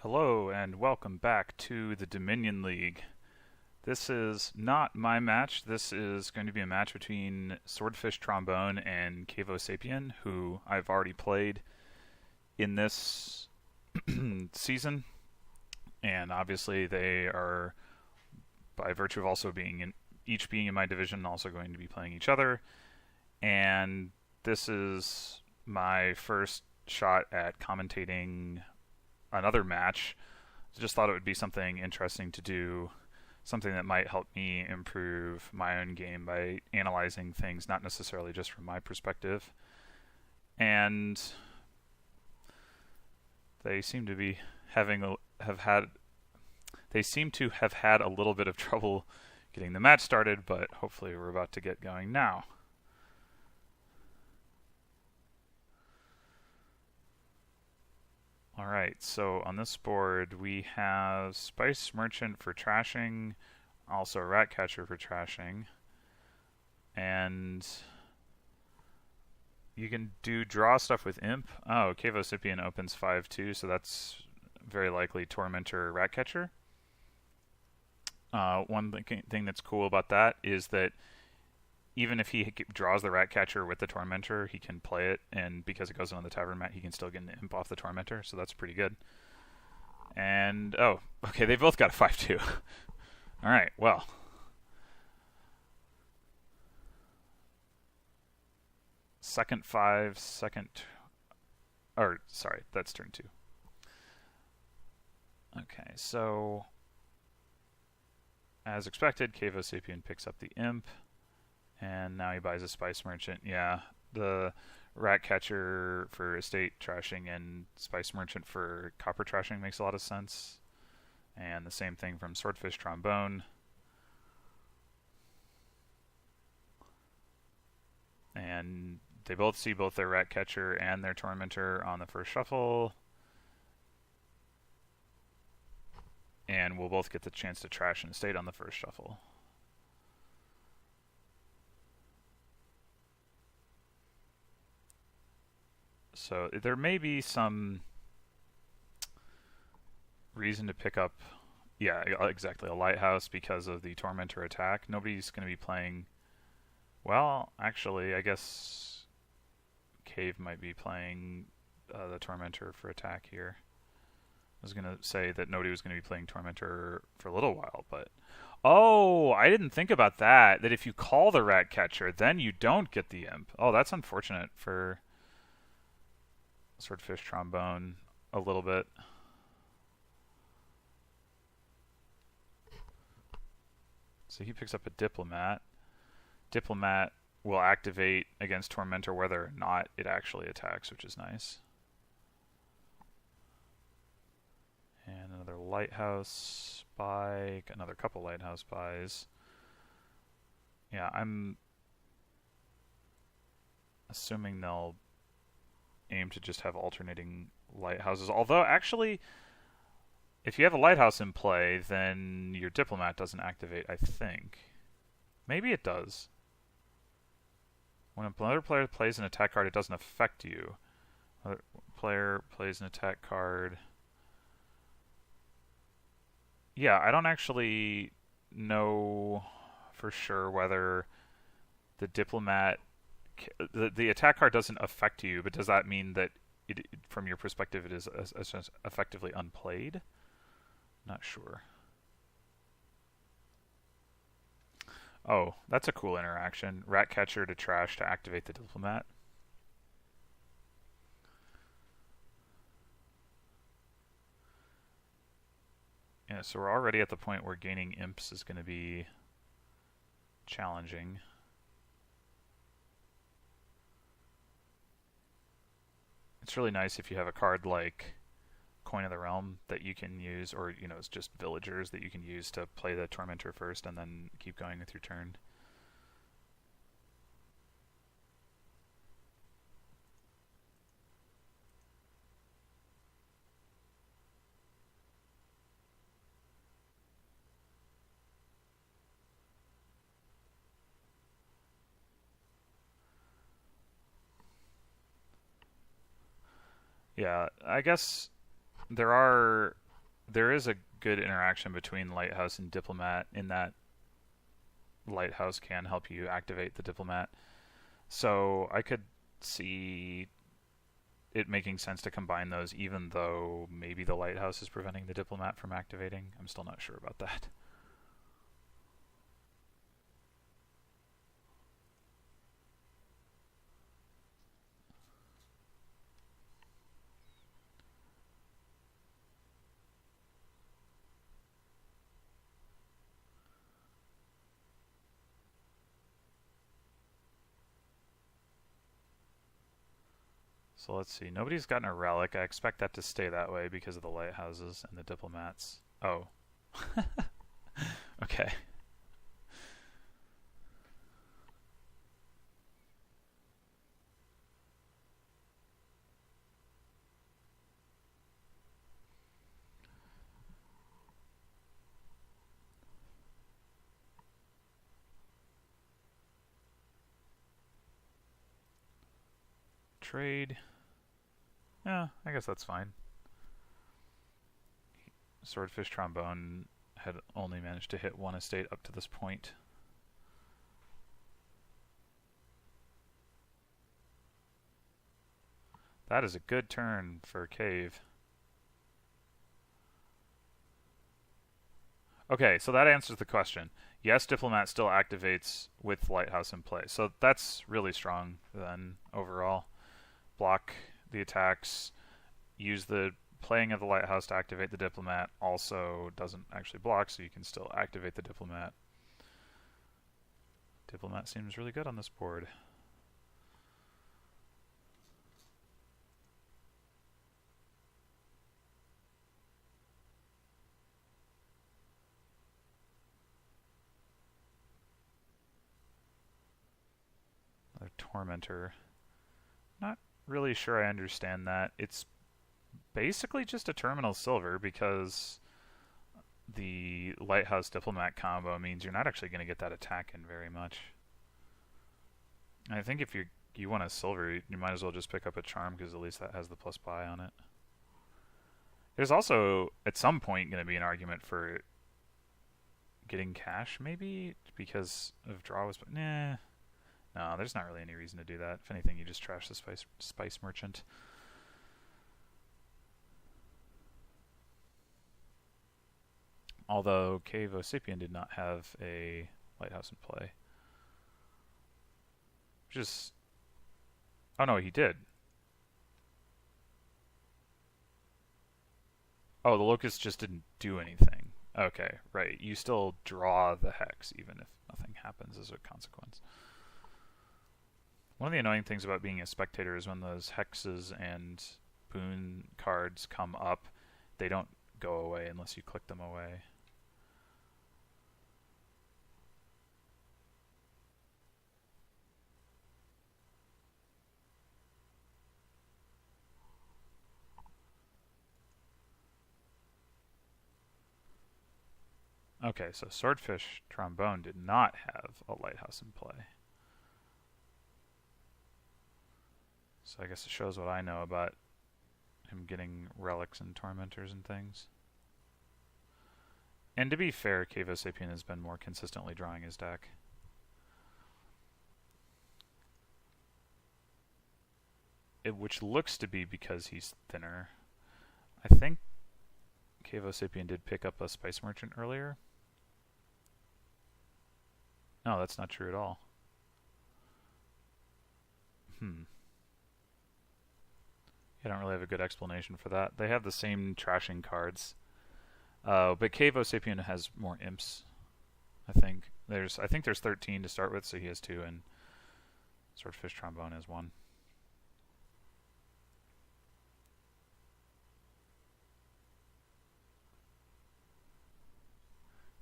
Hello and welcome back to the Dominion League. This is not my match. This is going to be a match between Swordfishtrombone and Cave-o-sapien, who I've already played in this season. And obviously they are, by virtue of also each being in my division, also going to be playing each other. And this is my first shot at commentating another match. Just thought it would be something interesting to do, something that might help me improve my own game by analyzing things not necessarily just from my perspective. And they seem to be they seem to have had a little bit of trouble getting the match started, but hopefully we're about to get going now. Alright, so on this board we have Spice Merchant for trashing, also Ratcatcher for trashing, and you can draw stuff with Imp. Oh, Cave-o-sapien opens 5-2, so that's very likely Tormentor or Ratcatcher. One thing that's cool about that is that even if he draws the Ratcatcher with the Tormentor, he can play it, and because it goes on the Tavern mat, he can still get an Imp off the Tormentor, so that's pretty good. And, oh, okay, they both got a 5-2. Alright, well. Second 5, sorry, that's turn 2. Okay, so as expected, Cave-o-sapien picks up the Imp. And now he buys a Spice Merchant. Yeah, the Ratcatcher for estate trashing and Spice Merchant for copper trashing makes a lot of sense. And the same thing from Swordfishtrombone. And they both see both their Ratcatcher and their Tormentor on the first shuffle. And we'll both get the chance to trash an estate on the first shuffle. So there may be some reason to pick up, yeah, exactly, a Lighthouse because of the Tormentor attack. Nobody's going to be playing, well, actually, I guess Cave might be playing the Tormentor for attack here. I was going to say that nobody was going to be playing Tormentor for a little while, but... Oh, I didn't think about that, that if you call the Ratcatcher, then you don't get the Imp. Oh, that's unfortunate for Swordfishtrombone a little bit. So he picks up a Diplomat. Diplomat will activate against Tormentor whether or not it actually attacks, which is nice. And another Lighthouse buy, another couple Lighthouse buys. Yeah, I'm assuming they'll aim to just have alternating lighthouses. Although, actually, if you have a lighthouse in play, then your Diplomat doesn't activate, I think. Maybe it does. When another player plays an attack card, it doesn't affect you. Another player plays an attack card. Yeah, I don't actually know for sure whether the Diplomat... The attack card doesn't affect you, but does that mean that, from your perspective, it is effectively unplayed? Not sure. Oh, that's a cool interaction. Ratcatcher to trash to activate the Diplomat. Yeah, so we're already at the point where gaining imps is going to be challenging. It's really nice if you have a card like Coin of the Realm that you can use, or, you know, it's just villagers that you can use to play the Tormentor first and then keep going with your turn. Yeah, I guess there are there is a good interaction between Lighthouse and Diplomat in that Lighthouse can help you activate the Diplomat. So I could see it making sense to combine those, even though maybe the Lighthouse is preventing the Diplomat from activating. I'm still not sure about that. So let's see. Nobody's gotten a relic. I expect that to stay that way because of the lighthouses and the diplomats. Oh. Okay. Trade. Yeah, I guess that's fine. Swordfish Trombone had only managed to hit one estate up to this point. That is a good turn for Cave. Okay, so that answers the question. Yes, Diplomat still activates with Lighthouse in play. So that's really strong then overall. Block the attacks, use the playing of the Lighthouse to activate the Diplomat. Also doesn't actually block, so you can still activate the Diplomat. Diplomat seems really good on this board. Another Tormentor. Not really sure I understand that. It's basically just a terminal silver because the Lighthouse Diplomat combo means you're not actually going to get that attack in very much. I think if you want a silver, you might as well just pick up a charm because at least that has the plus buy on it. There's also at some point going to be an argument for getting cash maybe because of draw was nah. No, there's not really any reason to do that. If anything, you just trash the spice merchant. Although Cave-o-sapien did not have a lighthouse in play. Just oh no, he did. Oh, the locust just didn't do anything. Okay, right. You still draw the hex even if nothing happens as a consequence. One of the annoying things about being a spectator is when those hexes and boon cards come up, they don't go away unless you click them away. Okay, so Swordfish Trombone did not have a lighthouse in play. So I guess it shows what I know about him getting relics and tormentors and things. And to be fair, Cave-o-sapien has been more consistently drawing his deck. Which looks to be because he's thinner. I think Cave-o-sapien did pick up a Spice Merchant earlier. No, that's not true at all. I don't really have a good explanation for that. They have the same trashing cards. But Cave-o-sapien has more imps, I think. I think there's 13 to start with, so he has 2, and Swordfish Trombone has 1.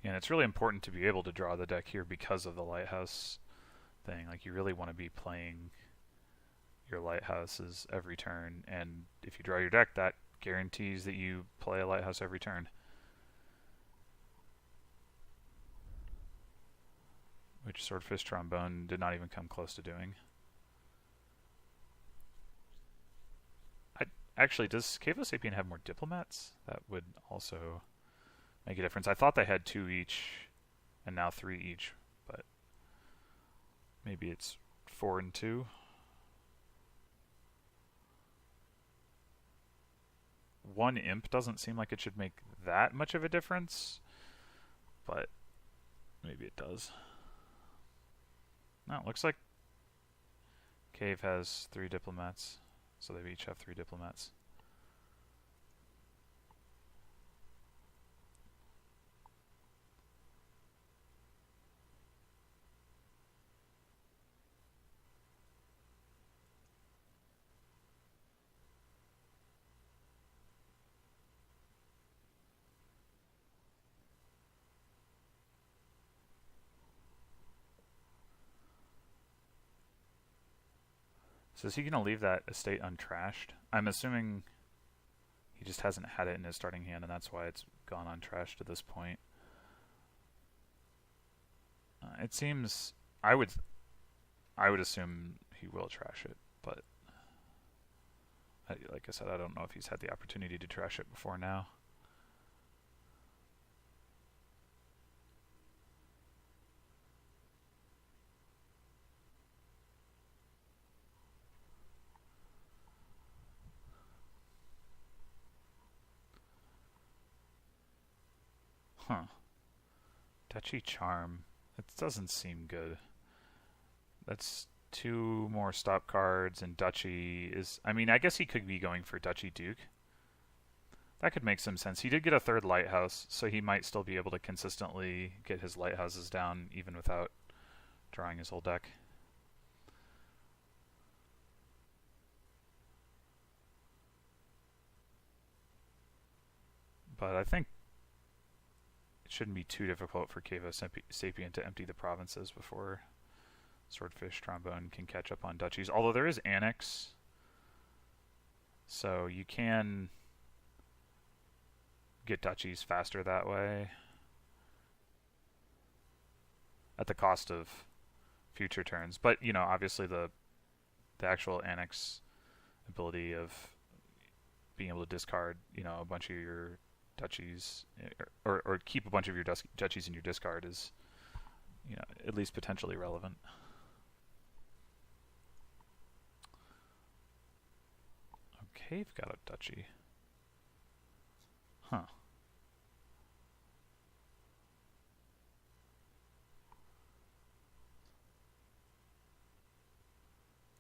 And it's really important to be able to draw the deck here because of the lighthouse thing. Like, you really want to be playing your lighthouses every turn, and if you draw your deck, that guarantees that you play a lighthouse every turn. Which Swordfish Trombone did not even come close to doing. Actually, does Cave-o-sapien have more diplomats? That would also make a difference. I thought they had 2 each, and now 3 each, but maybe it's 4 and 2. One imp doesn't seem like it should make that much of a difference, but maybe it does. No, it looks like Cave has 3 diplomats, so they each have 3 diplomats. So is he going to leave that estate untrashed? I'm assuming he just hasn't had it in his starting hand, and that's why it's gone untrashed to this point. It seems I would assume he will trash it, but like I said, I don't know if he's had the opportunity to trash it before now. Huh. Duchy Charm. It doesn't seem good. That's 2 more stop cards, and Duchy is... I mean, I guess he could be going for Duchy Duke. That could make some sense. He did get a 3rd lighthouse, so he might still be able to consistently get his lighthouses down even without drawing his whole deck. But I think it shouldn't be too difficult for Cave-o-sapien to empty the provinces before swordfishtrombone can catch up on duchies. Although there is Annex, so you can get duchies faster that way at the cost of future turns. But, you know, obviously the actual Annex ability of being able to discard, you know, a bunch of your duchies, or keep a bunch of your duchies in your discard is, you know, at least potentially relevant. Okay, you've got a duchy. Huh.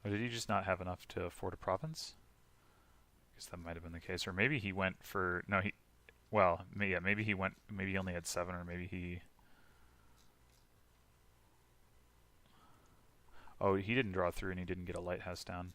Or did he just not have enough to afford a province? I guess that might have been the case. Or maybe he went for... No, he... Well, yeah, maybe he went... Maybe he only had 7, or maybe he... Oh, he didn't draw through and he didn't get a lighthouse down.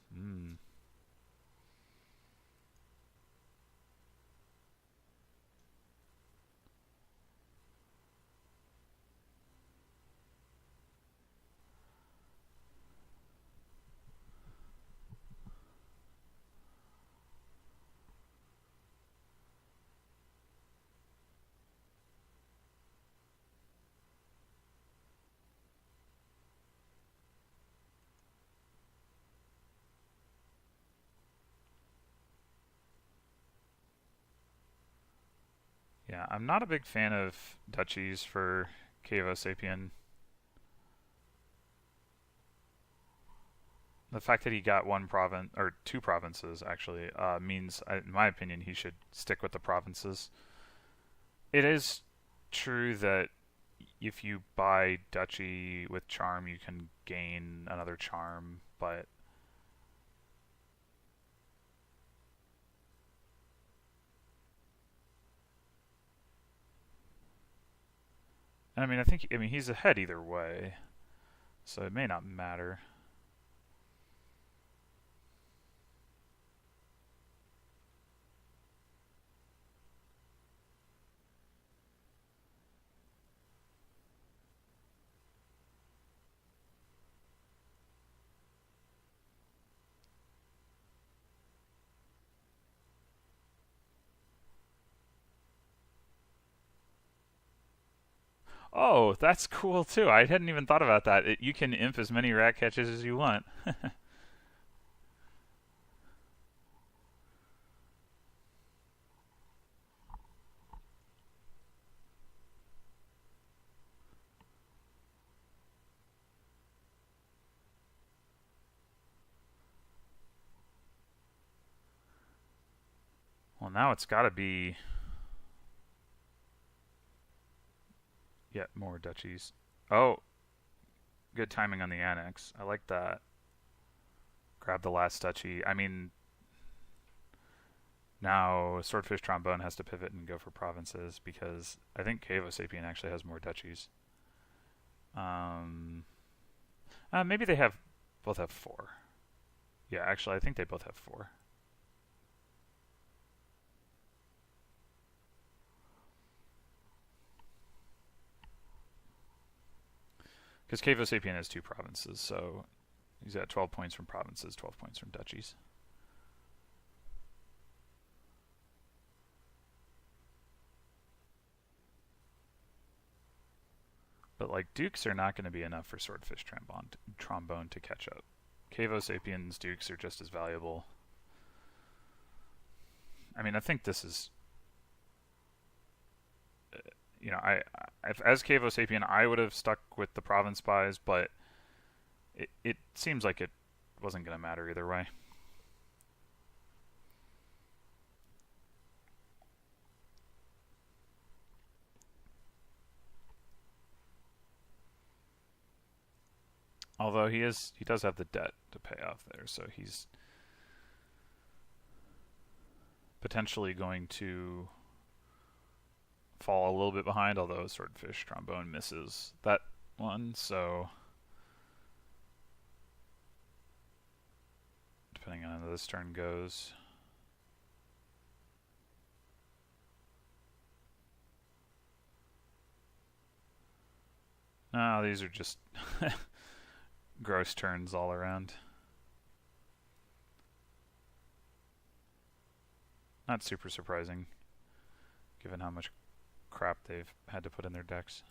Yeah, I'm not a big fan of duchies for Cave-o-sapien. The fact that he got 1 province, or 2 provinces actually, means, in my opinion, he should stick with the provinces. It is true that if you buy duchy with charm, you can gain another charm, but I mean, I mean, he's ahead either way, so it may not matter. Oh, that's cool too. I hadn't even thought about that. You can imp as many rat catches as you want. Now it's got to be yet more duchies. Oh, good timing on the annex. I like that. Grab the last duchy. I mean, now Swordfish Trombone has to pivot and go for provinces because I think Cave-o-sapien actually has more duchies. Maybe they both have 4. Yeah, actually, I think they both have 4. Because Cave-o-sapien has 2 provinces, so he's got 12 points from provinces, 12 points from duchies. But like dukes are not going to be enough for Swordfish Trombone to catch up. Cave-o-sapien's dukes are just as valuable. I mean, I think this is, you know, as Cave-o-sapien, I would have stuck with the province buys, but it seems like it wasn't going to matter either way. Although he does have the debt to pay off there, so he's potentially going to fall a little bit behind, although Swordfish Trombone misses that one, so depending on how this turn goes. No, these are just gross turns all around. Not super surprising, given how much crap they've had to put in their decks.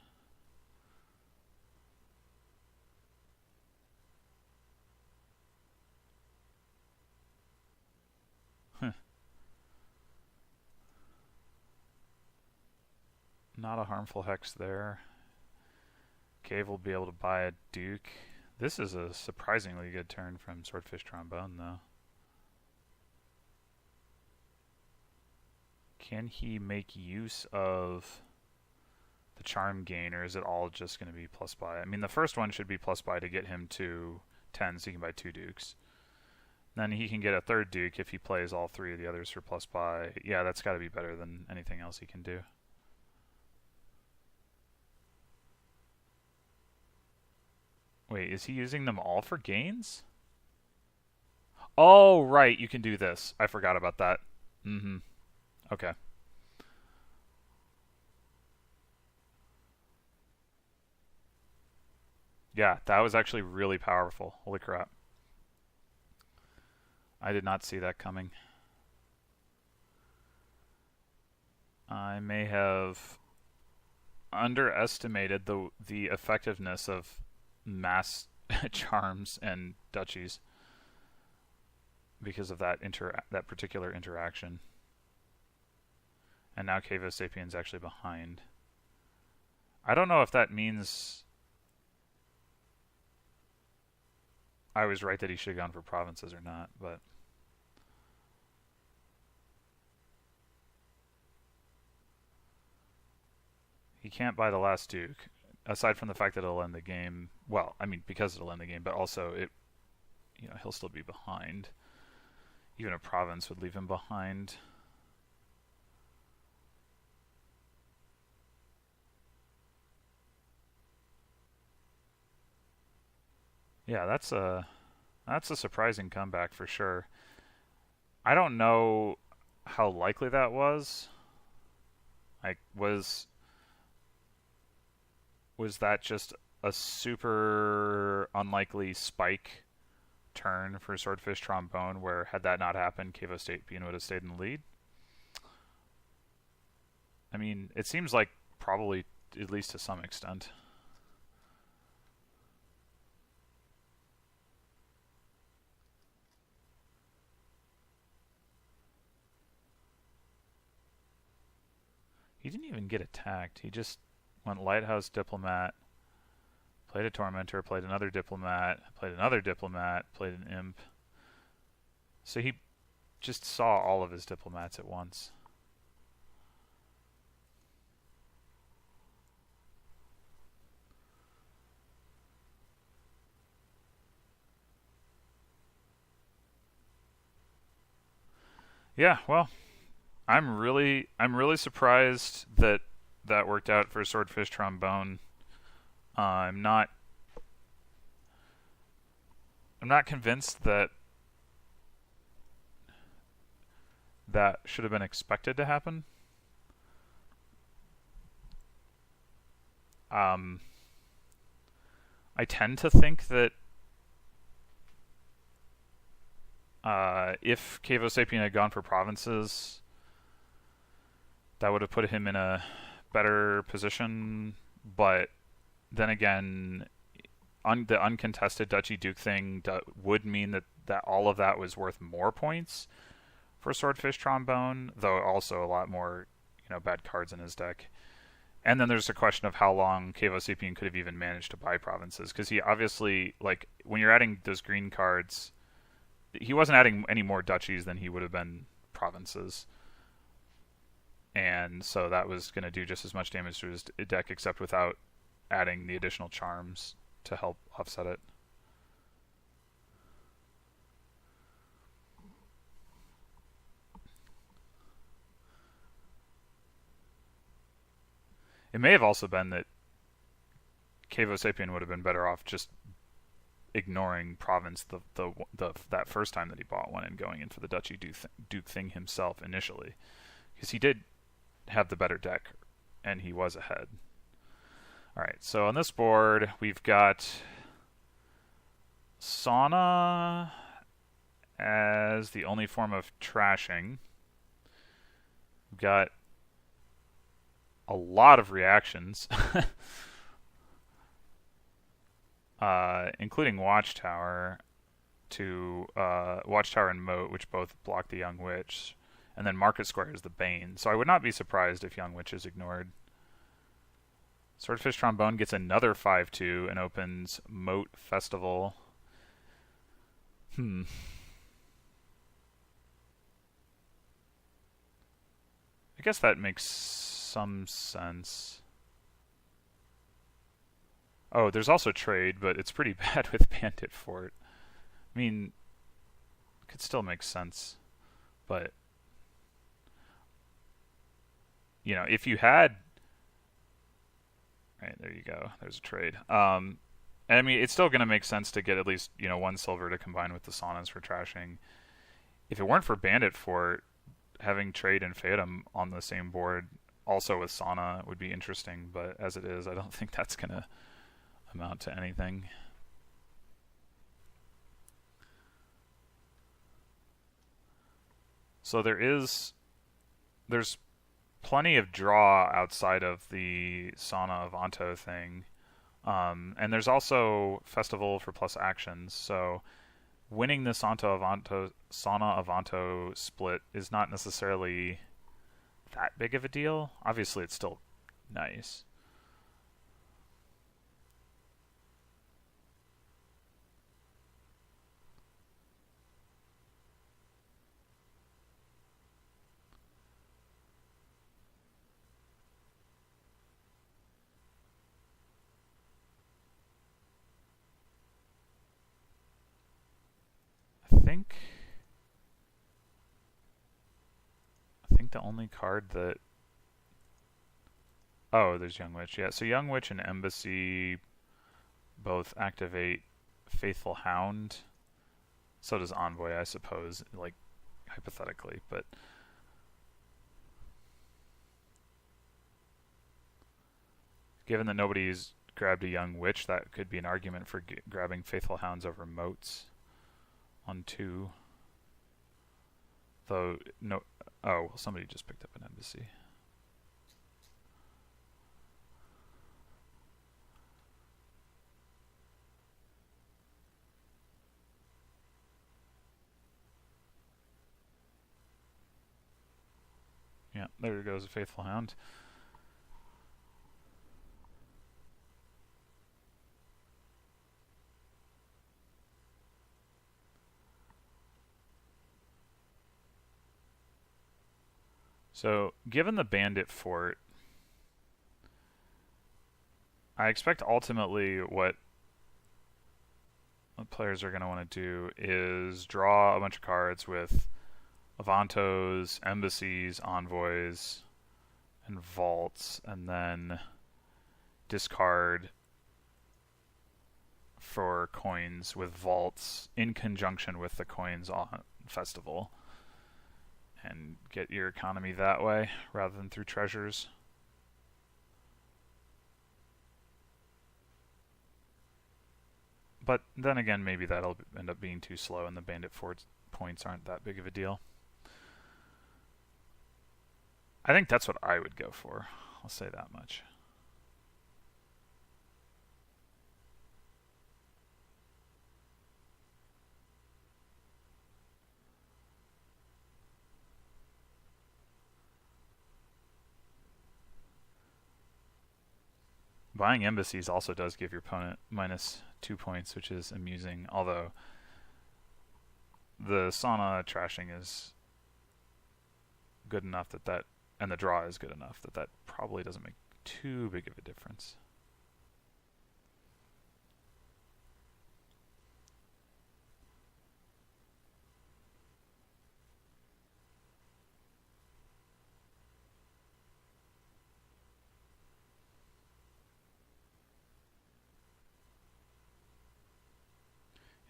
Not a harmful hex there. Cave will be able to buy a duke. This is a surprisingly good turn from Swordfish Trombone, though. Can he make use of the charm gain, or is it all just going to be plus buy? I mean, the first one should be plus buy to get him to 10, so he can buy 2 dukes. Then he can get a 3rd duke if he plays all 3 of the others for plus buy. Yeah, that's got to be better than anything else he can do. Wait, is he using them all for gains? Oh, right, you can do this. I forgot about that. Okay. Yeah, that was actually really powerful. Holy crap. I did not see that coming. I may have underestimated the effectiveness of mass charms and duchies because of that particular interaction. And now Cave-o-sapien's actually behind. I don't know if that means I was right that he should have gone for provinces or not, but he can't buy the last duke, aside from the fact that it'll end the game. Well, I mean, because it'll end the game, but also he'll still be behind. Even a province would leave him behind. Yeah, that's a surprising comeback for sure. I don't know how likely that was. Like, was that just a super unlikely spike turn for Swordfish Trombone, where had that not happened, Cave-o-sapien would have stayed in the lead? I mean, it seems like probably, at least to some extent. He didn't even get attacked. He just went Lighthouse Diplomat, played a Tormentor, played another Diplomat, played another Diplomat, played an Imp. So he just saw all of his diplomats at once. Yeah, well, I'm really surprised that that worked out for Swordfish Trombone. I'm not I'm not convinced that that should have been expected to happen. Um, I tend to think that if Cave-o-sapien had gone for provinces, that would have put him in a better position. But then again, the uncontested Duchy Duke thing would mean that all of that was worth more points for Swordfish Trombone, though also a lot more bad cards in his deck. And then there's a question of how long Cave-o-sapien could have even managed to buy provinces, because he obviously, like, when you're adding those green cards, he wasn't adding any more duchies than he would have been provinces. And so that was going to do just as much damage to his deck, except without adding the additional charms to help offset it. It may have also been that Cave-o-sapien would have been better off just ignoring province that first time that he bought one and going in for the Duchy Duke thing himself initially, because he did have the better deck and he was ahead. Alright, so on this board we've got Sauna as the only form of trashing. We've got a lot of reactions, including Watchtower Watchtower and Moat, which both block the Young Witch, and then Market Square is the Bane. So I would not be surprised if Young Witch is ignored. Swordfish Trombone gets another 5/2 and opens Moat Festival. I guess that makes some sense. Oh, there's also trade, but it's pretty bad with Bandit Fort. I mean, it could still make sense, but if you had, right, there you go. There's a trade. And I mean, it's still going to make sense to get at least 1 silver to combine with the Saunas for trashing. If it weren't for Bandit Fort, having trade and Fathom on the same board, also with Sauna, would be interesting. But as it is, I don't think that's going to amount to anything. So there's plenty of draw outside of the Sauna Avanto thing. And there's also Festival for plus actions. So winning the Sauna Avanto split is not necessarily that big of a deal. Obviously, it's still nice. I think the only card that... Oh, there's Young Witch. Yeah, so Young Witch and Embassy both activate Faithful Hound. So does Envoy, I suppose, like, hypothetically, but... Given that nobody's grabbed a Young Witch, that could be an argument for grabbing Faithful Hounds over Moats on 2. Though, no... Oh, well, somebody just picked up an Embassy. Yeah, there goes a Faithful Hound. So, given the bandit fort, I expect ultimately what players are going to want to do is draw a bunch of cards with Avantos, embassies, envoys, and vaults, and then discard for coins with vaults in conjunction with the coins on festival, and get your economy that way rather than through treasures. But then again, maybe that'll end up being too slow and the bandit fort points aren't that big of a deal. I think that's what I would go for. I'll say that much. Buying embassies also does give your opponent -2 points, which is amusing, although the sauna trashing is good enough that and the draw is good enough that probably doesn't make too big of a difference.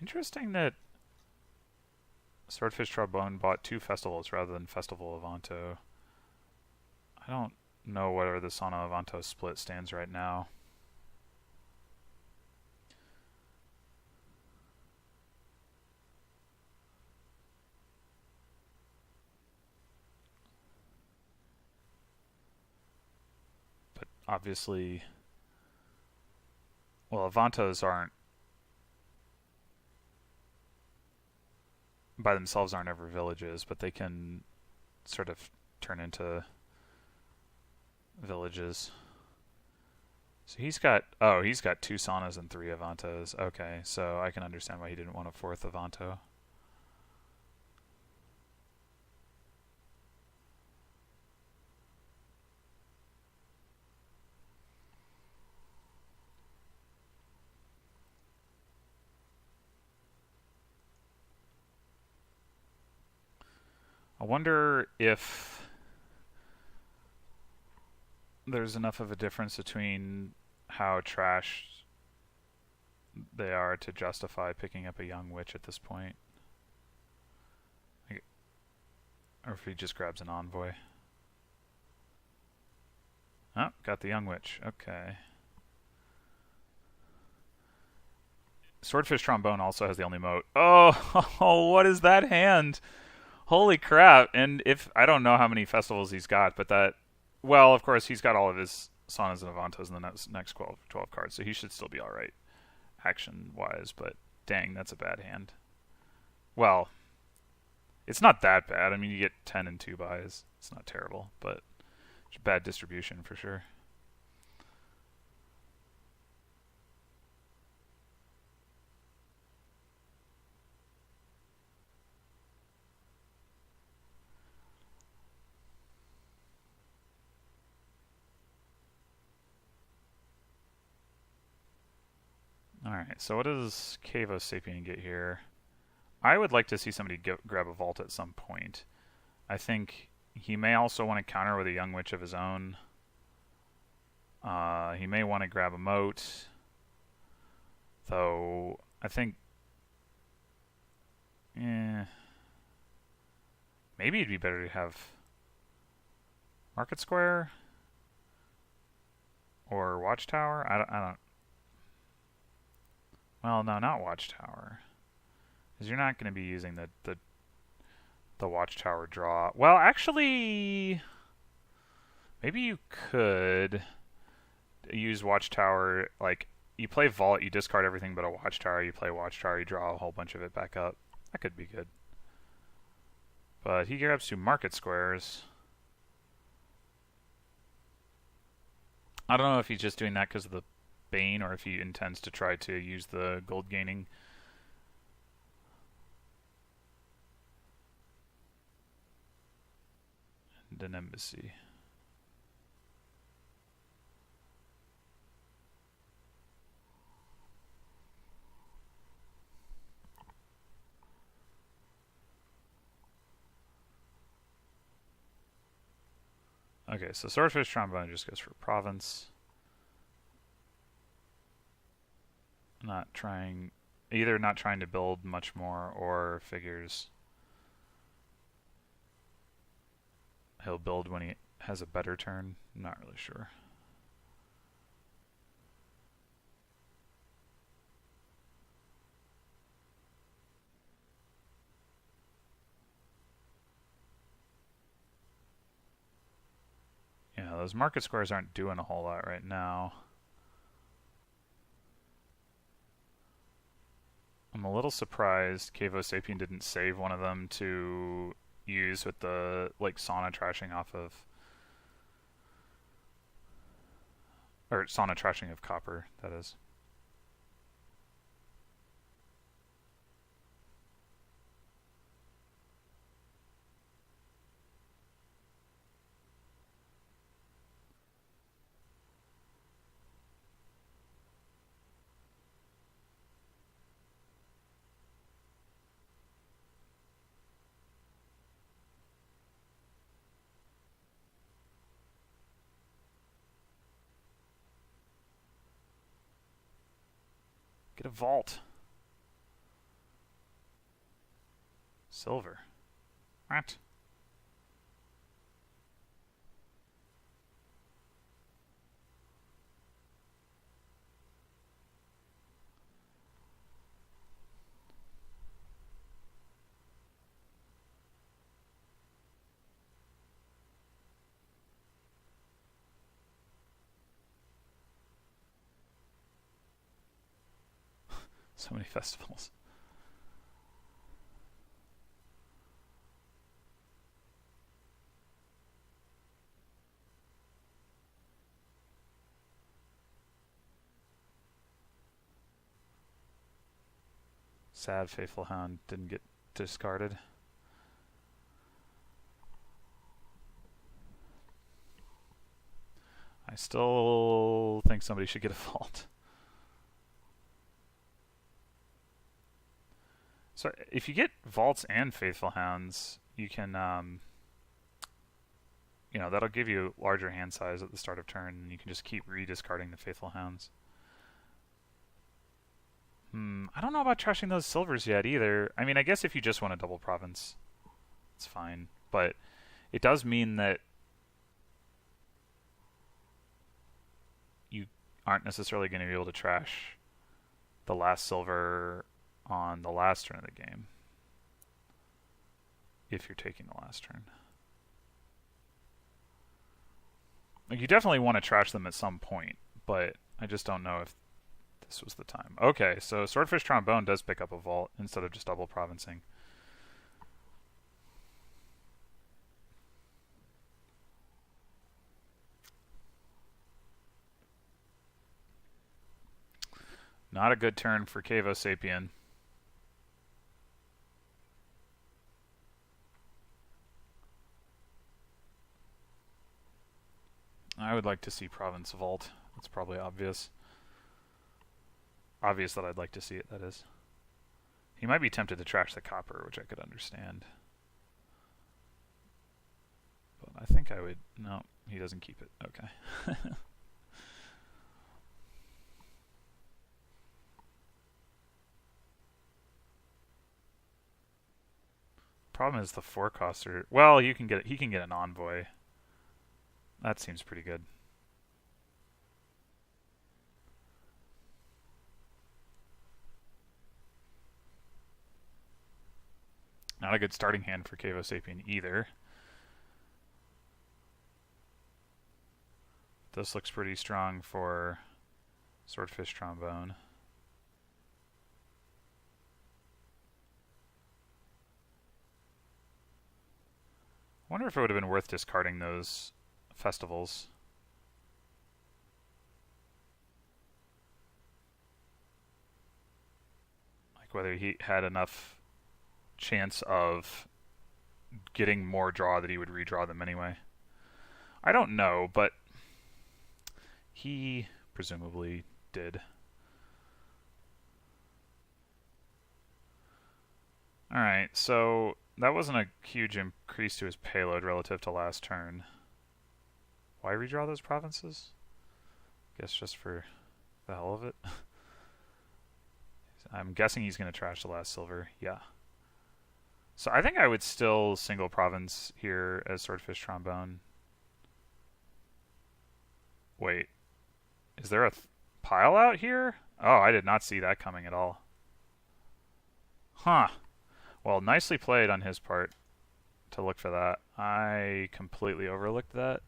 Interesting that swordfishtrombone bought 2 festivals rather than Festival of Avanto. I don't know where the Sauna Avanto split stands right now. But obviously, well, Avantos aren't by themselves aren't ever villages, but they can sort of turn into villages. So he's got 2 saunas and 3 Avantos. Okay, so I can understand why he didn't want a 4th Avanto. I wonder if there's enough of a difference between how trashed they are to justify picking up a young witch at this point. Or if he just grabs an envoy. Oh, got the young witch. Okay. Swordfishtrombone also has the only moat. Oh, what is that hand? Holy crap. And if I don't know how many festivals he's got, but that, well, of course, he's got all of his Saunas and Avantos in the next 12 cards, so he should still be alright action-wise, but dang, that's a bad hand. Well, it's not that bad. I mean, you get 10 and 2 buys. It's not terrible, but it's bad distribution for sure. Alright, so what does Cave-o-sapien get here? I would like to see somebody grab a vault at some point. I think he may also want to counter with a young witch of his own. He may want to grab a moat. Though, I think... maybe it'd be better to have Market Square or Watchtower. I don't. Well, no, not Watchtower, because you're not going to be using the Watchtower draw. Well, actually, maybe you could use Watchtower. Like, you play Vault, you discard everything but a Watchtower. You play Watchtower, you draw a whole bunch of it back up. That could be good. But he grabs 2 Market Squares. I don't know if he's just doing that because of the Bane, or if he intends to try to use the gold gaining. and an embassy. Okay, so swordfish trombone just goes for province. Either not trying to build much more, or figures he'll build when he has a better turn. I'm not really sure. Yeah, those market squares aren't doing a whole lot right now. I'm a little surprised Cave-o-sapien didn't save one of them to use with the sauna trashing off of, or sauna trashing of copper, that is. Get a vault. Silver. What? So many festivals. Sad Faithful Hound didn't get discarded. I still think somebody should get a vault. So if you get vaults and Faithful Hounds, you can, that'll give you larger hand size at the start of turn, and you can just keep rediscarding the Faithful Hounds. I don't know about trashing those silvers yet either. I mean, I guess if you just want a double province, it's fine. But it does mean that you aren't necessarily going to be able to trash the last silver on the last turn of the game, if you're taking the last turn. You definitely want to trash them at some point, but I just don't know if this was the time. Okay, so Swordfish Trombone does pick up a vault instead of just double provincing. Not a good turn for Cave-o-sapien. I would like to see Province Vault. It's probably obvious. Obvious that I'd like to see it, that is. He might be tempted to trash the copper, which I could understand. But I think I would... No, he doesn't keep it. Okay. Problem is the forecaster. Well, he can get an envoy. That seems pretty good. Not a good starting hand for Cave-o-sapien either. This looks pretty strong for Swordfish Trombone. I wonder if it would have been worth discarding those festivals. Like whether he had enough chance of getting more draw that he would redraw them anyway. I don't know, but he presumably did. Alright, so that wasn't a huge increase to his payload relative to last turn. Why redraw those provinces? Guess just for the hell of it. I'm guessing he's going to trash the last silver. Yeah. So I think I would still single province here as Swordfish Trombone. Wait. Is there a pile out here? Oh, I did not see that coming at all. Huh. Well, nicely played on his part to look for that. I completely overlooked that.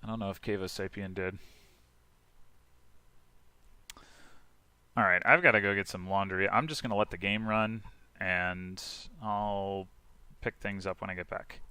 I don't know if Cave-o-sapien did. Alright, I've got to go get some laundry. I'm just going to let the game run, and I'll pick things up when I get back.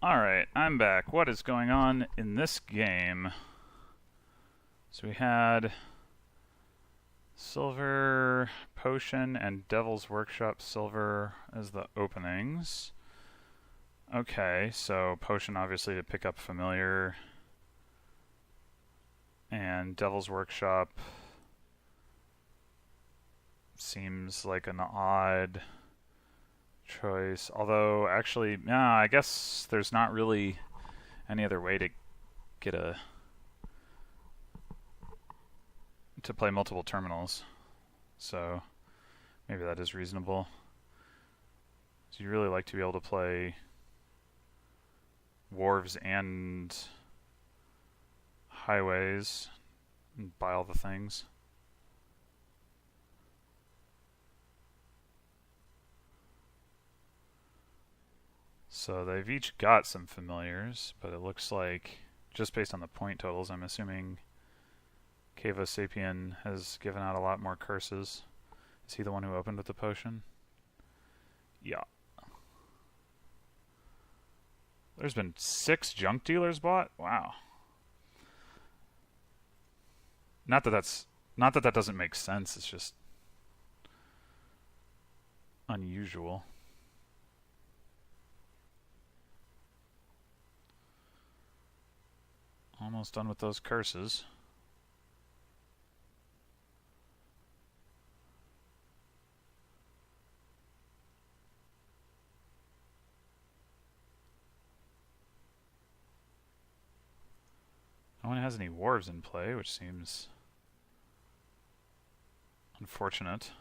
Alright, I'm back. What is going on in this game? So we had Silver Potion and Devil's Workshop Silver as the openings. Okay, so Potion obviously to pick up Familiar, and Devil's Workshop seems like an odd choice, although actually, yeah, I guess there's not really any other way to get to play multiple terminals, so maybe that is reasonable. So you really like to be able to play Wharves and highways and buy all the things. So they've each got some familiars, but it looks like, just based on the point totals, I'm assuming Cave-o-sapien has given out a lot more curses. Is he the one who opened with the potion? Yeah. There's been 6 junk dealers bought? Wow. Not that that doesn't make sense, it's just unusual. Almost done with those curses. No one has any wharves in play, which seems unfortunate.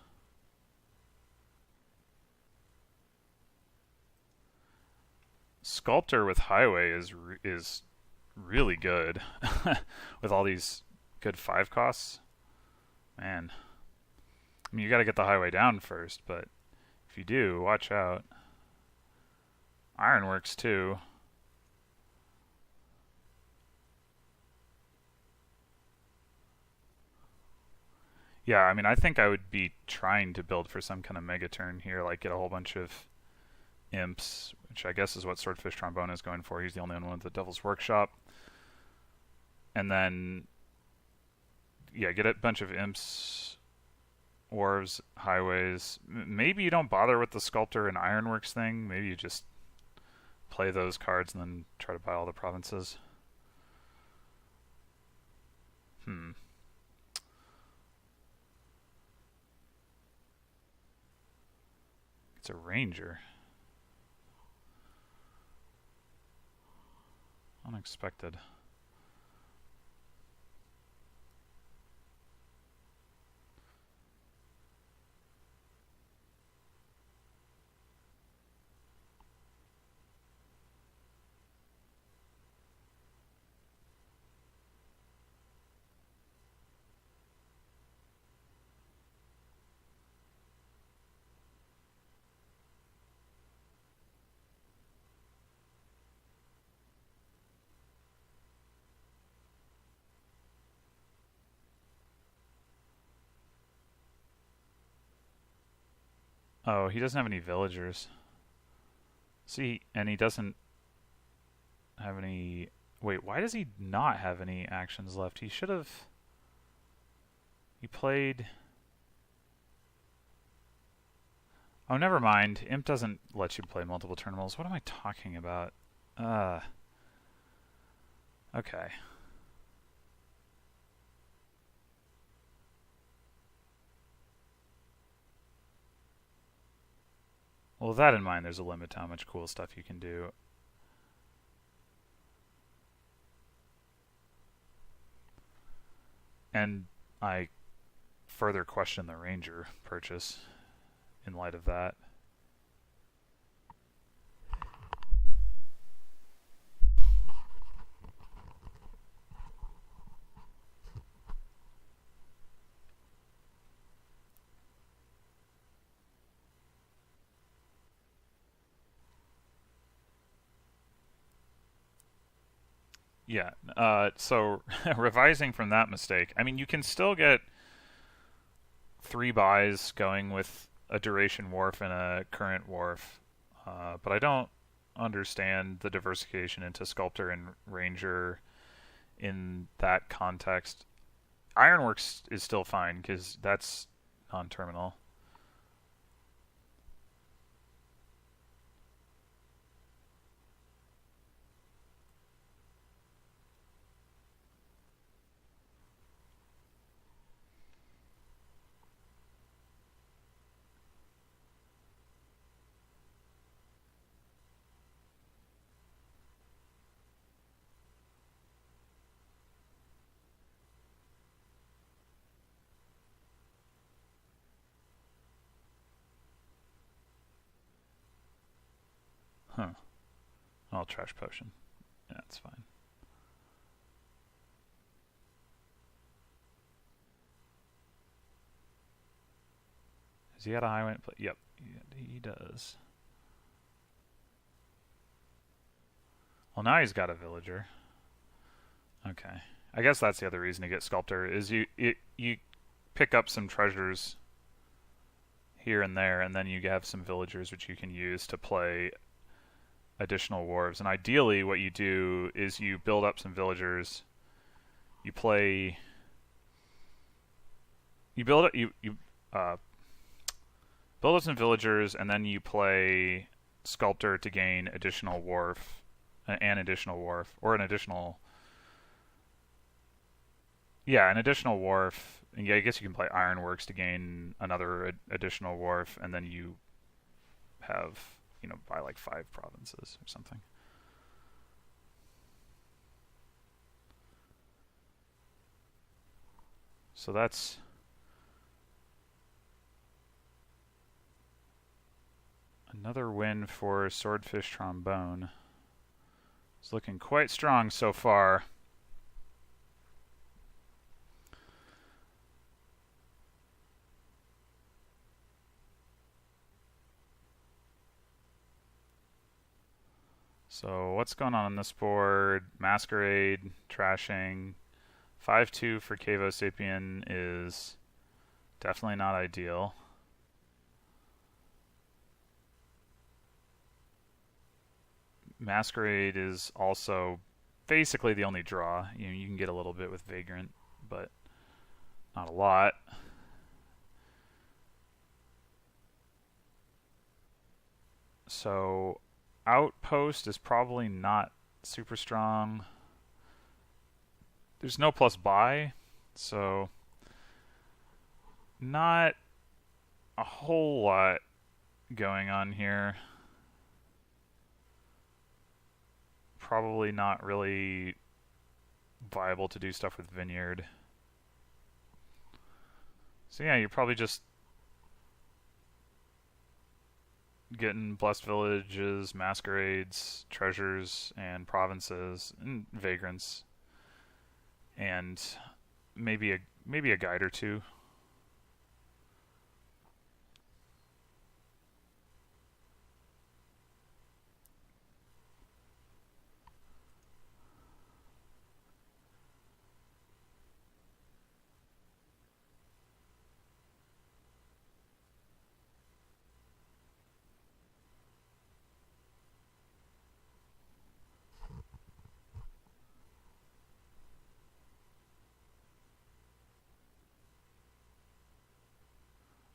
Sculptor with highway is really good with all these good 5 costs. Man, I mean, you got to get the highway down first, but if you do, watch out. Ironworks too. Yeah, I mean, I think I would be trying to build for some kind of mega turn here, like get a whole bunch of imps, which I guess is what swordfishtrombone is going for. He's the only one with the Devil's Workshop. And then, yeah, get a bunch of imps, wharves, highways. Maybe you don't bother with the sculptor and ironworks thing. Maybe you just play those cards and then try to buy all the provinces. It's a ranger. Unexpected. Oh, he doesn't have any villagers. See, and he doesn't have any... Wait, why does he not have any actions left? He should have... He played... Oh, never mind. Imp doesn't let you play multiple terminals. What am I talking about? Okay. Well, with that in mind, there's a limit to how much cool stuff you can do. And I further question the Ranger purchase in light of that. Yeah, so revising from that mistake, I mean, you can still get 3 buys going with a duration wharf and a current wharf, but I don't understand the diversification into Sculptor and Ranger in that context. Ironworks is still fine, because that's non-terminal. Huh. I'll trash potion. Yeah, that's fine. Does he have a highway? Yep, he does. Well, now he's got a villager. Okay. I guess that's the other reason to get Sculptor, is you pick up some treasures here and there, and then you have some villagers which you can use to play additional wharves. And ideally what you do is you build up some villagers, you play... build up some villagers, and then you play Sculptor to gain additional wharf, an additional wharf, or an additional... Yeah, an additional wharf. And yeah, I guess you can play Ironworks to gain another additional wharf, and then you have, buy like 5 provinces or something. So that's... another win for swordfishtrombone. It's looking quite strong so far. So what's going on this board? Masquerade, trashing. 5-2 for Cave-o-sapien is definitely not ideal. Masquerade is also basically the only draw. You can get a little bit with Vagrant, but not a lot. So Outpost is probably not super strong. There's no plus buy, so not a whole lot going on here. Probably not really viable to do stuff with Vineyard. So yeah, you're probably just getting Blessed Villages, Masquerades, Treasures, and Provinces, and Vagrants, and maybe a guide or two.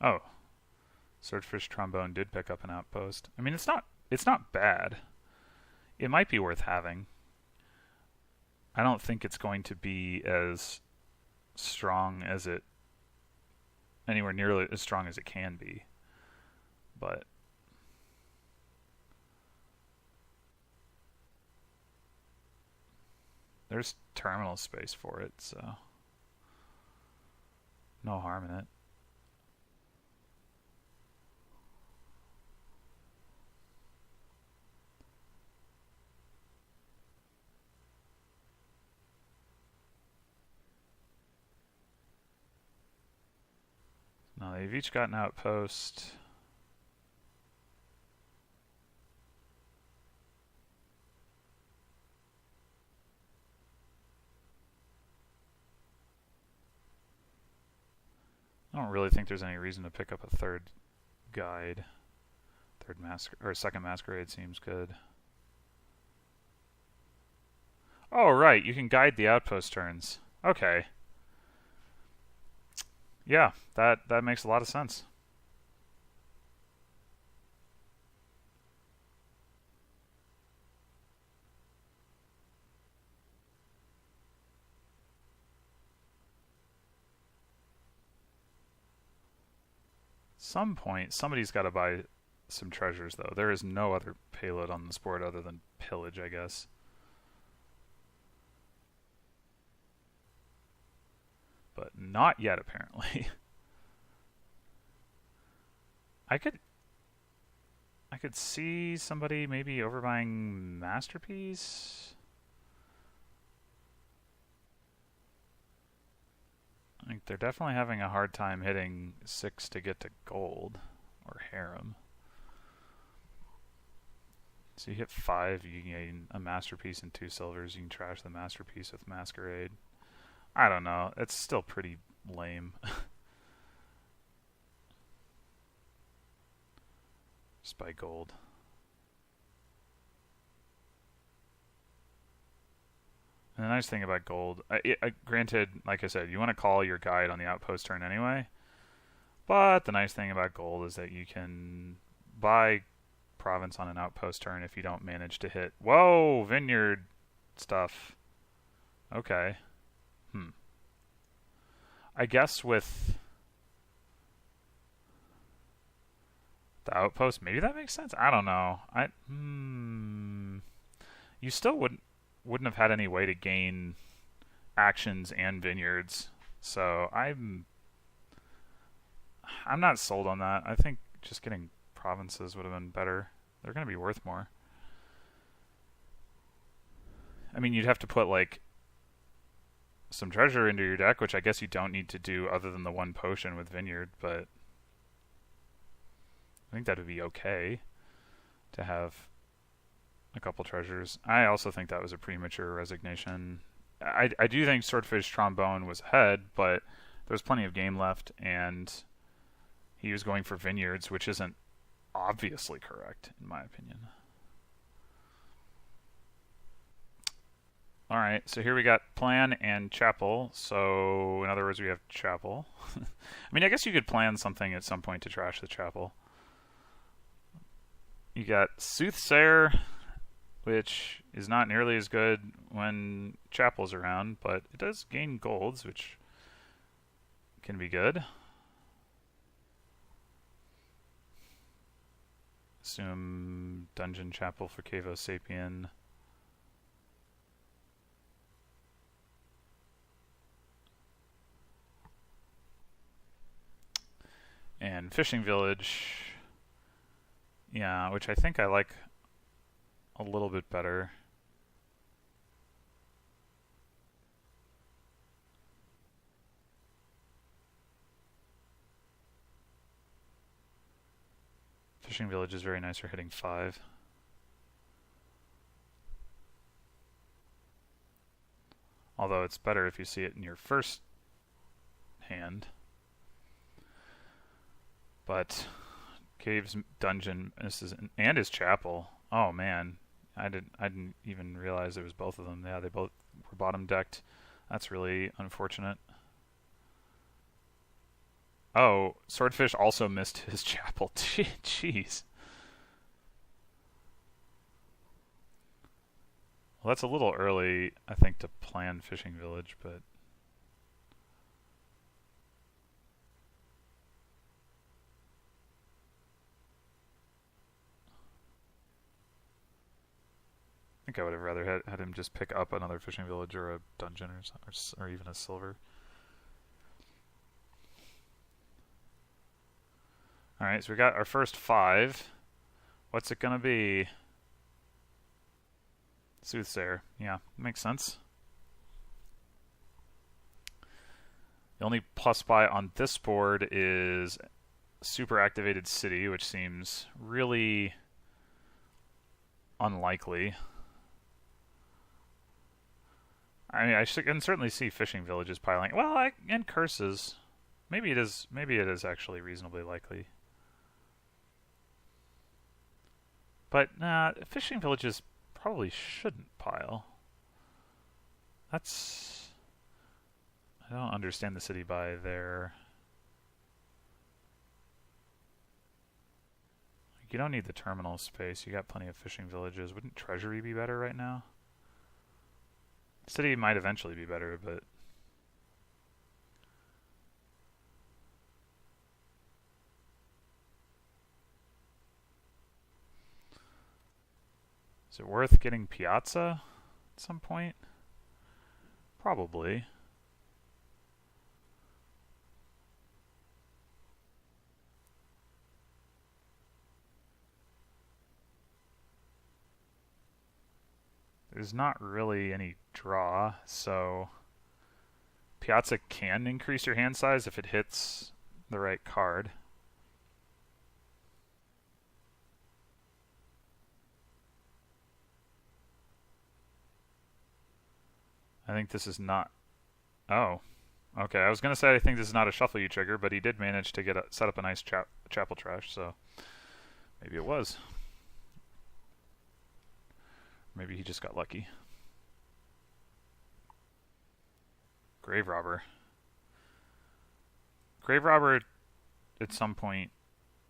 Oh, swordfishtrombone did pick up an outpost. I mean, it's not bad. It might be worth having. I don't think it's going to be as strong as it, anywhere nearly as strong as it can be, but there's terminal space for it, so no harm in it. Now they've each got an outpost. I don't really think there's any reason to pick up a third guide. Second masquerade seems good. Oh right, you can guide the outpost turns. Okay. Yeah, that makes a lot of sense. Some point, somebody's got to buy some treasures, though. There is no other payload on this board other than pillage, I guess. But not yet, apparently. I could see somebody maybe overbuying Masterpiece. Like, they're definitely having a hard time hitting 6 to get to gold, or harem. So you hit 5, you gain a masterpiece and 2 silvers. You can trash the masterpiece with masquerade. I don't know. It's still pretty lame. Just by gold. And the nice thing about gold, granted, like I said, you want to call your guide on the outpost turn anyway. But the nice thing about gold is that you can buy province on an outpost turn if you don't manage to hit. Whoa, vineyard stuff. Okay. I guess with the outpost, maybe that makes sense. I don't know. You still wouldn't have had any way to gain actions and vineyards, so I'm not sold on that. I think just getting provinces would have been better. They're going to be worth more. I mean, you'd have to put like some treasure into your deck, which I guess you don't need to do other than the one potion with vineyard, but I think that would be okay to have a couple treasures. I also think that was a premature resignation. I do think swordfishtrombone was ahead, but there's plenty of game left, and he was going for vineyards, which isn't obviously correct, in my opinion. Alright, so here we got plan and chapel. So, in other words, we have chapel. I mean, I guess you could plan something at some point to trash the chapel. You got Soothsayer, which is not nearly as good when chapel's around, but it does gain golds, which can be good. Assume dungeon chapel for Cave-o-sapien. And fishing village, yeah, which I think I like a little bit better. Fishing village is very nice for hitting 5. Although it's better if you see it in your first hand. But Cave's dungeon, and his chapel. Oh man, I didn't even realize it was both of them. Yeah, they both were bottom decked. That's really unfortunate. Oh, Swordfish also missed his chapel. Jeez. Well, that's a little early, I think, to plan fishing village, but I think I would have rather had him just pick up another fishing village or a dungeon or even a silver. Alright, so we got our first 5. What's it gonna be? Soothsayer. Yeah, makes sense. The only plus buy on this board is super activated city, which seems really unlikely. I mean, I can certainly see fishing villages piling. Well, and curses. Maybe it is actually reasonably likely. But nah, fishing villages probably shouldn't pile. I don't understand the city buy there. You don't need the terminal space. You got plenty of fishing villages. Wouldn't treasury be better right now? City might eventually be better, but is it worth getting Piazza at some point? Probably. There's not really any draw, so Piazza can increase your hand size if it hits the right card. I think this is not... Oh. Okay, I was going to say I think this is not a shuffle you trigger, but he did manage to set up a nice chapel trash, so maybe it was. Maybe he just got lucky. Grave Robber. Grave Robber, at some point,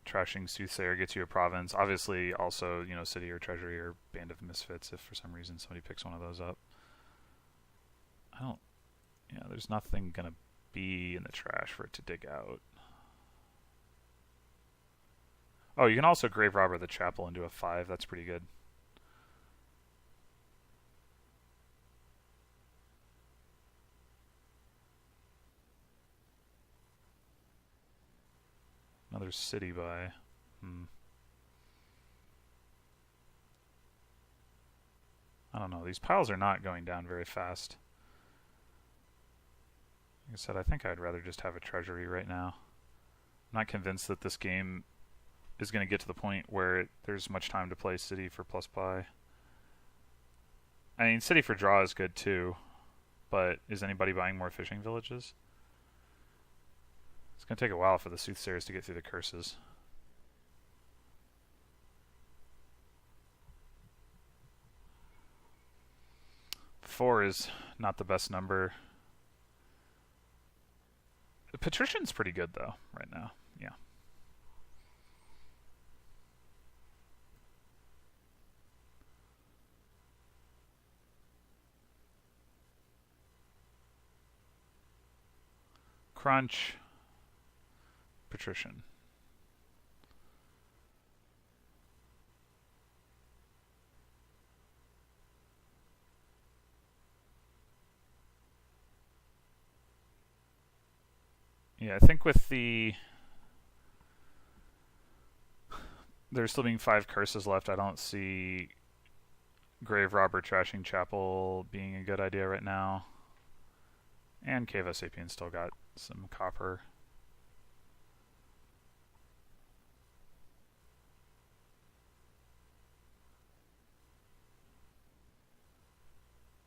trashing Soothsayer gets you a province. Obviously, also, you know, City or Treasury or Band of Misfits if for some reason somebody picks one of those up. I don't... Yeah, there's nothing going to be in the trash for it to dig out. Oh, you can also Grave Robber the Chapel into a 5. That's pretty good. Another city buy. I don't know. These piles are not going down very fast. Like I said, I think I'd rather just have a treasury right now. I'm not convinced that this game is going to get to the point where there's much time to play city for plus buy. I mean, city for draw is good too, but is anybody buying more fishing villages? It's going to take a while for the Soothsayers to get through the curses. Four is not the best number. Patrician's pretty good though right now. Yeah. Crunch. Patrician. Yeah, I think with there's still being 5 curses left, I don't see Grave Robber trashing Chapel being a good idea right now. And Cave-o-sapien still got some copper.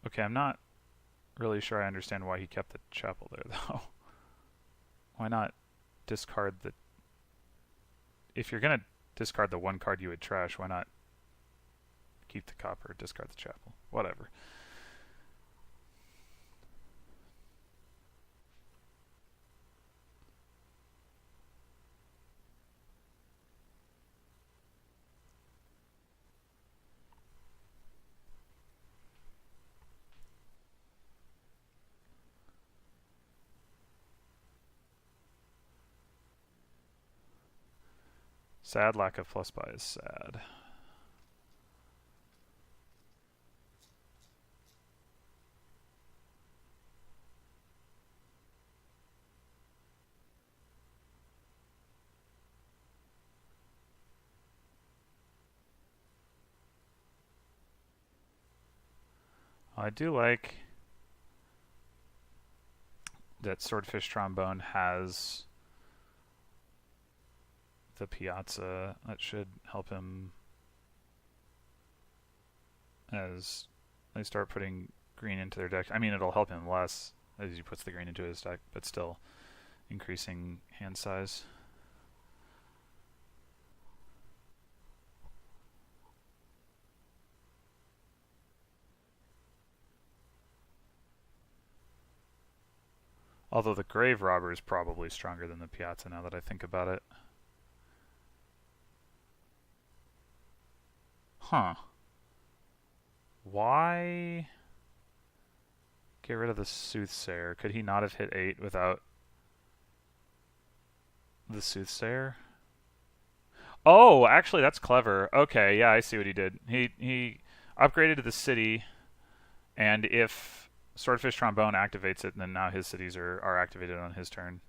Okay, I'm not really sure I understand why he kept the Chapel there, though. Why not discard the... If you're going to discard the one card you would trash, why not keep the copper, discard the Chapel? Whatever. Sad lack of plus buy is sad. I do like that swordfishtrombone has the Piazza. That should help him as they start putting green into their deck. I mean, it'll help him less as he puts the green into his deck, but still increasing hand size. Although the Grave Robber is probably stronger than the Piazza now that I think about it. Huh. Why get rid of the Soothsayer? Could he not have hit 8 without the Soothsayer? Oh, actually that's clever. Okay, yeah, I see what he did. He upgraded to the city, and if swordfishtrombone activates it, then now his cities are activated on his turn.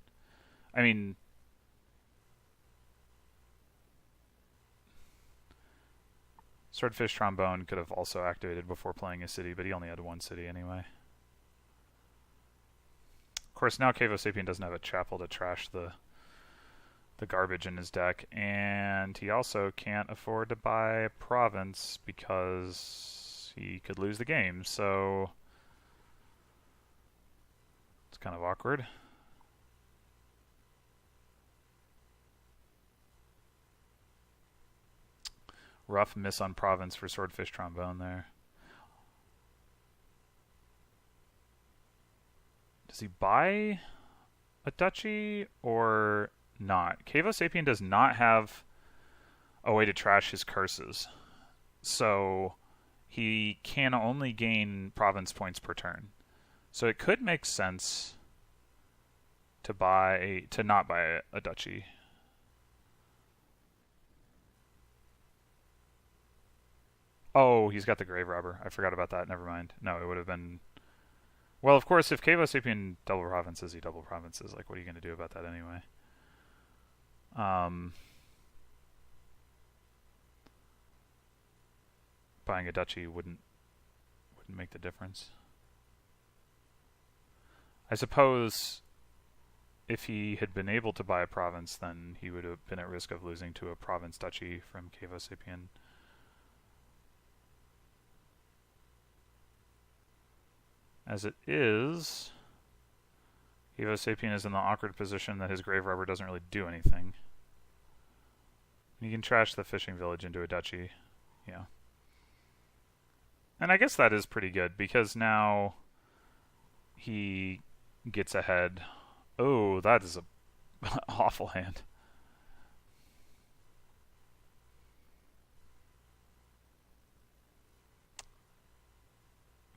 I mean, swordfishtrombone could have also activated before playing a city, but he only had one city anyway. Of course, now Cave-o-sapien doesn't have a chapel to trash the garbage in his deck, and he also can't afford to buy a province because he could lose the game, so it's kind of awkward. Rough miss on province for swordfishtrombone there. Does he buy a duchy or not? Cave-o-sapien does not have a way to trash his curses, so he can only gain province points per turn. So it could make sense to not buy a duchy. Oh, he's got the grave robber. I forgot about that. Never mind. No, it would have been. Well, of course, if Cave-o-sapien double provinces, he double provinces. Like, what are you going to do about that anyway? Buying a duchy wouldn't make the difference. I suppose if he had been able to buy a province, then he would have been at risk of losing to a province duchy from Cave-o-sapien. As it is, Cave-o-sapien is in the awkward position that his grave robber doesn't really do anything. You can trash the fishing village into a duchy. Yeah. And I guess that is pretty good, because now he gets ahead. Oh, that is a awful hand.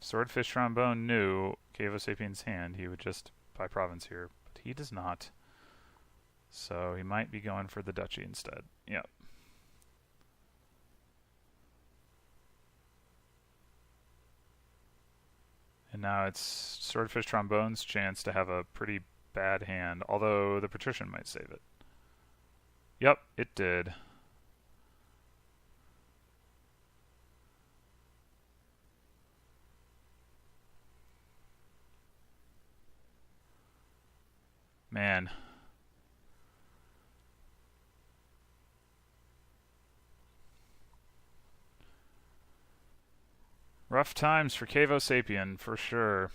Swordfishtrombone knew Cave-o-sapien's hand. He would just buy province here, but he does not. So he might be going for the duchy instead. Yep. And now it's Swordfishtrombone's chance to have a pretty bad hand, although the patrician might save it. Yep, it did. Man. Rough times for Cave-o-sapien, for sure.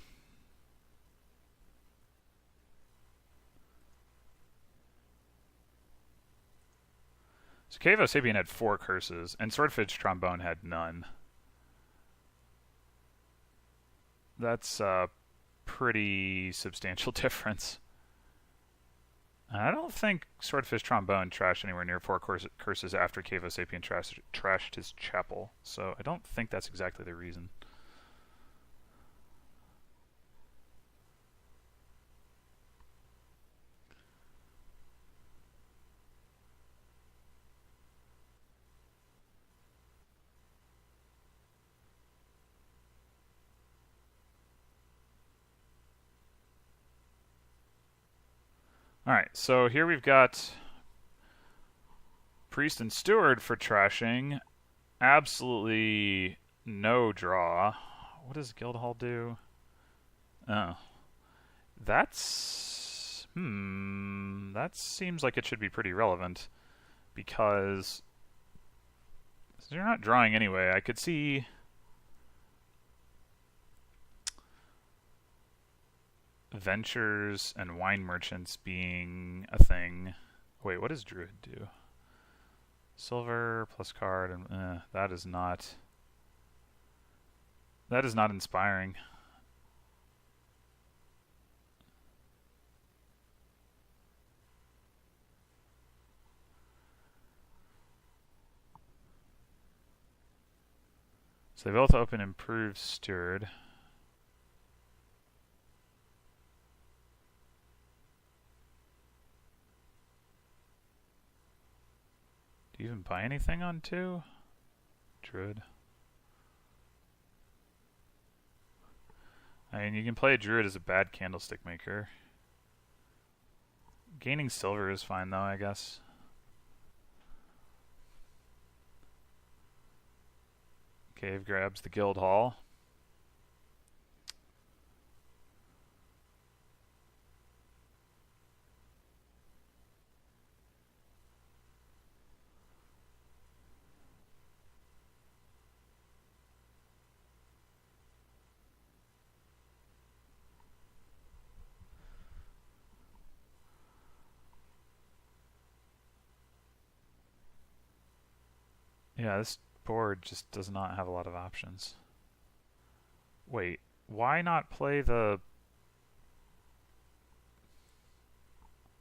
So Cave-o-sapien had 4 curses, and Swordfishtrombone had none. That's a pretty substantial difference. I don't think Swordfishtrombone trashed anywhere near 4 curses after Cave-o-sapien trashed his chapel, so I don't think that's exactly the reason. Alright, so here we've got Priest and Steward for trashing. Absolutely no draw. What does Guildhall do? Oh. That's... that seems like it should be pretty relevant, because they're not drawing anyway. I could see... Ventures and wine merchants being a thing. Wait, what does Druid do? Silver plus card, and that is not inspiring. So they both open improved Steward. Do you even buy anything on 2? Druid. I mean, you can play a Druid as a bad candlestick maker. Gaining silver is fine though, I guess. Cave grabs the Guildhall. Yeah, this board just does not have a lot of options. Wait, why not play the...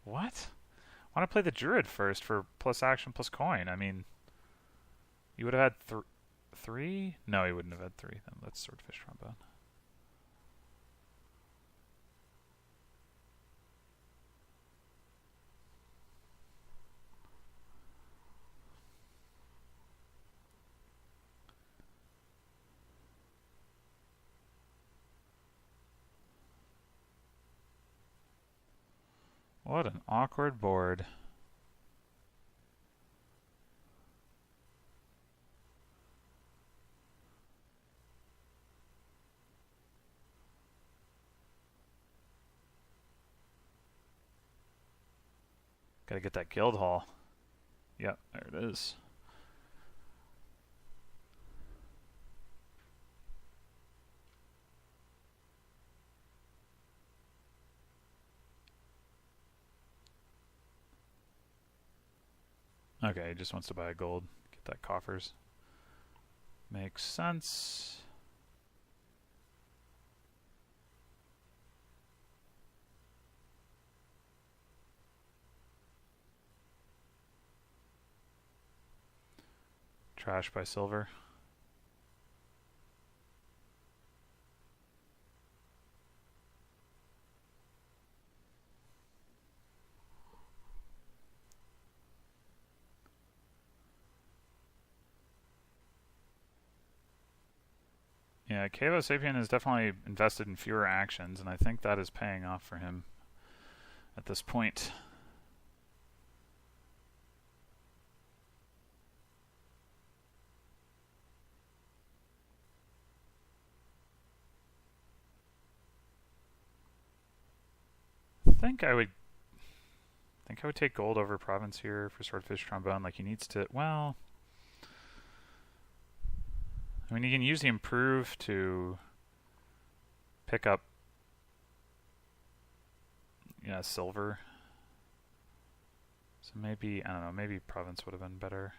What? Why not play the Druid first for plus action plus coin? I mean, you would have had three? No, he wouldn't have had three. Then let's swordfish trombone. What an awkward board. Gotta get that guild hall. Yep, there it is. Okay, he just wants to buy a gold. Get that coffers. Makes sense. Trash by silver. Yeah, Cave-o-sapien is definitely invested in fewer actions, and I think that is paying off for him at this point. I think I would take gold over province here for swordfish trombone. Like, he needs to, well, I mean, you can use the improve to pick up, yeah, silver. So maybe, I don't know, maybe province would have been better.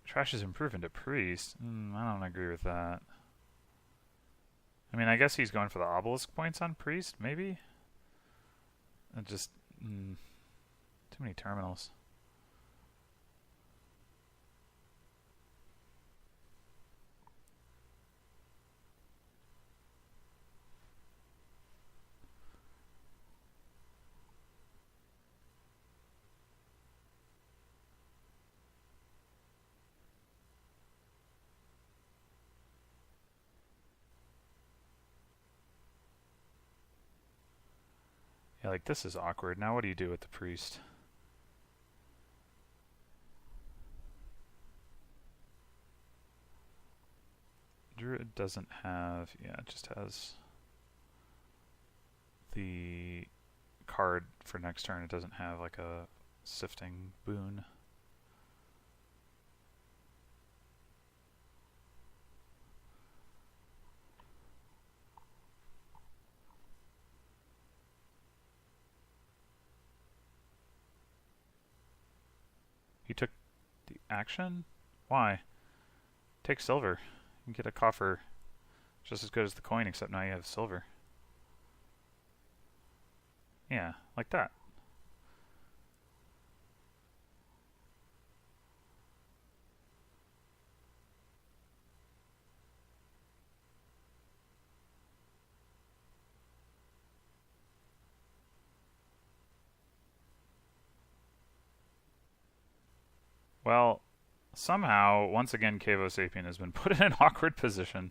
Trash is improved into priest. I don't agree with that. I mean, I guess he's going for the obelisk points on priest, maybe? It just... too many terminals. Yeah, like, this is awkward. Now what do you do with the priest? Druid doesn't have... Yeah, it just has the card for next turn. It doesn't have, like, a sifting boon. He took the action? Why? Take silver. You can get a coffer just as good as the coin, except now you have silver. Yeah, like that. Well, somehow, once again, Cave-o-sapien has been put in an awkward position.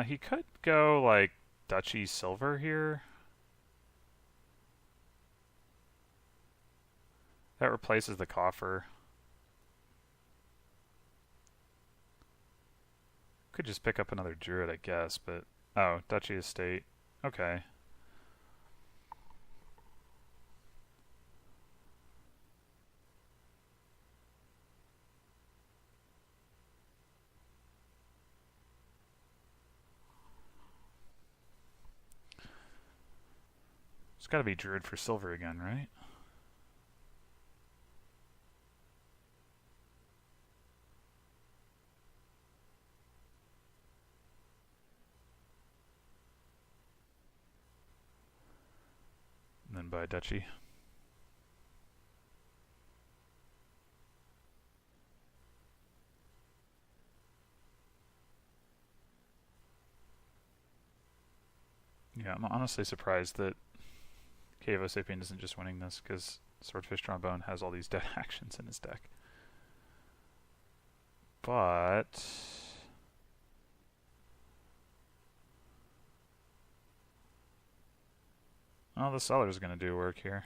He could go, like, duchy silver here. That replaces the coffer. Could just pick up another druid, I guess, but... Oh, duchy estate. Okay. It's got to be Druid for silver again, right? And then buy Duchy. Yeah, I'm honestly surprised that Cave-o-sapien isn't just winning this, because swordfishtrombone has all these dead actions in his deck. But oh, the seller's going to do work here.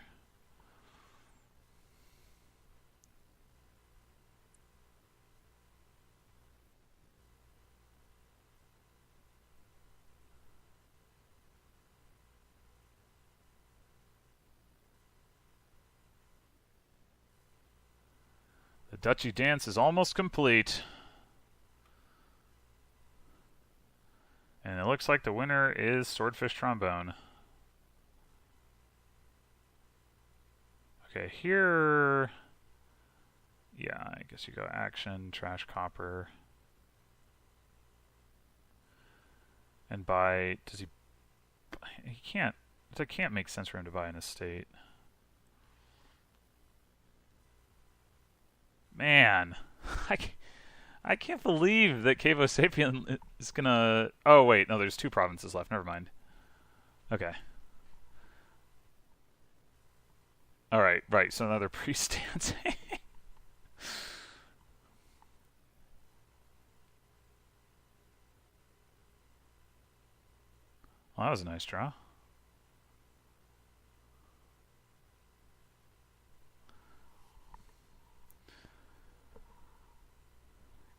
The Duchy dance is almost complete. And it looks like the winner is swordfishtrombone. Okay, here... yeah, I guess you go action, trash copper. And buy... does he... he can't... it can't make sense for him to buy an estate. Man, I can't believe that Cave-o-sapien is gonna... oh wait, no, there's 2 provinces left, never mind. Okay. Alright, right, so another priest dancing. Well, that was a nice draw.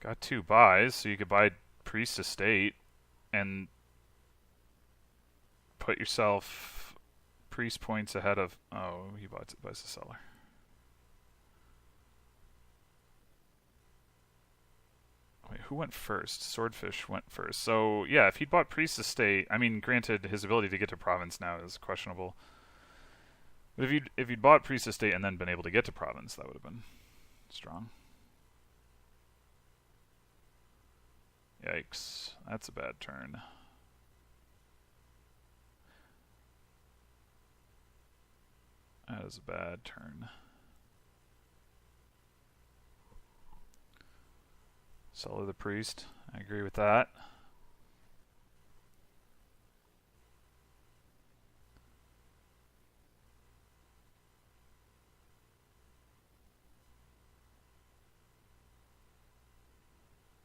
Got 2 buys, so you could buy priest estate and put yourself priest points ahead of... oh, he buys the seller. Wait, who went first? Swordfish went first. So, yeah, if he'd bought priest estate... I mean, granted, his ability to get to province now is questionable. But if you'd bought priest estate and then been able to get to province, that would have been strong. Yikes. That's a bad turn. That is a bad turn. Seller the priest. I agree with that.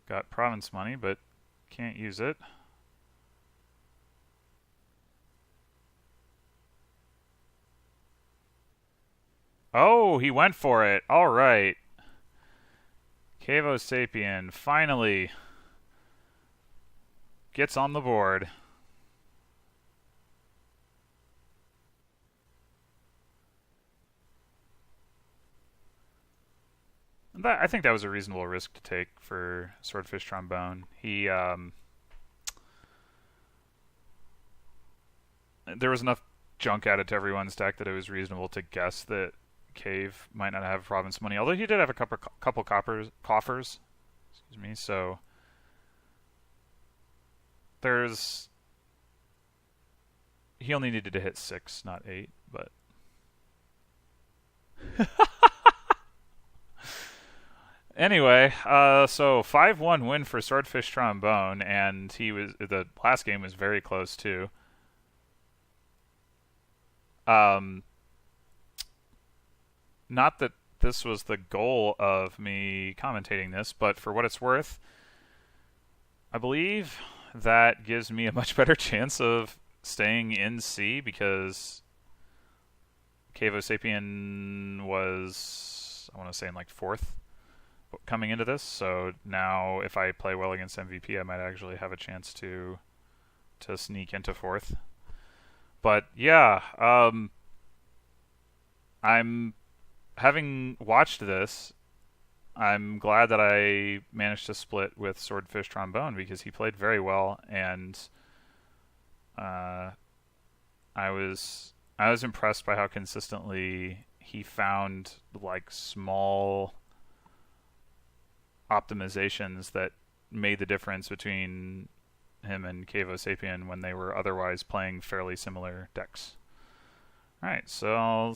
Got province money, but can't use it. Oh, he went for it. All right. Cave-o-sapien finally gets on the board. I think that was a reasonable risk to take for swordfishtrombone. He there was enough junk added to everyone's deck that it was reasonable to guess that Cave might not have province money, although he did have a couple coffers. Excuse me. So there's... he only needed to hit 6, not 8, but... Anyway, so 5-1 win for swordfishtrombone, and the last game was very close too. Not that this was the goal of me commentating this, but for what it's worth, I believe that gives me a much better chance of staying in C, because Cave-o-sapien was, I want to say, in like 4th coming into this, so now if I play well against MVP, I might actually have a chance to sneak into 4th. But yeah, I'm having watched this, I'm glad that I managed to split with swordfishtrombone, because he played very well, and I was I was impressed by how consistently he found like small optimizations that made the difference between him and Cave-o-sapien when they were otherwise playing fairly similar decks. Alright, so I'll